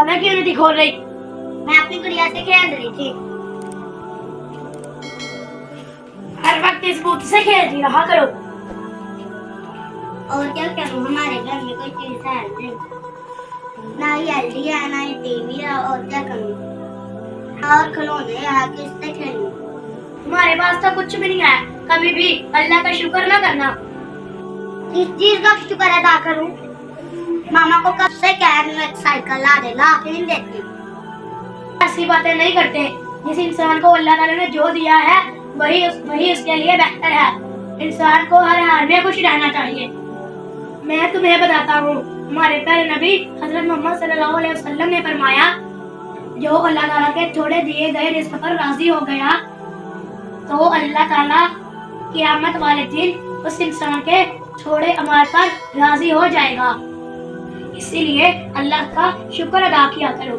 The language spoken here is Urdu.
کھانا کیوں نہیں تھی کھول رہی؟ میں اپنی گڑیا سے کھیل رہی تھی. ہر وقت اس بوت سے کھیلتی رہا کرو. اور کیا کروں, ہمارے گھر میں کوئی چیز ہے نہیں, نہ ہی ایل ڈی ہے نہ ہی ٹی وی ہے, اور کیا کروں, اور کھلونے ہیں کس سے کھیلوں. تمہارے پاس تو کچھ بھی نہیں ہے, کبھی بھی اللہ کا شکر نہ کرنا. کس چیز کا شکر ادا کروں؟ ماما کو کب سے کہہ رہی ہوں ایک سائیکل لا دے, لا کے نہیں دیتی. ایسی باتیں نہیں کرتے. جس انسان کو اللہ تعالیٰ نے جو دیا ہے وہی اس کے لیے بہتر ہے. انسان کو ہر حال میں خوش رہنا چاہیے. میں تمہیں بتاتا ہوں, ہمارے پیارے نبی حضرت محمد صلی اللہ علیہ وسلم نے فرمایا, جو اللہ تعالیٰ کے تھوڑے دیے گئے رزق پر راضی ہو گیا تو اللہ تعالیٰ قیامت والے دن اس انسان کے تھوڑے عمل پر راضی ہو جائے گا. اسی لیے اللہ کا شکر ادا کیا کرو.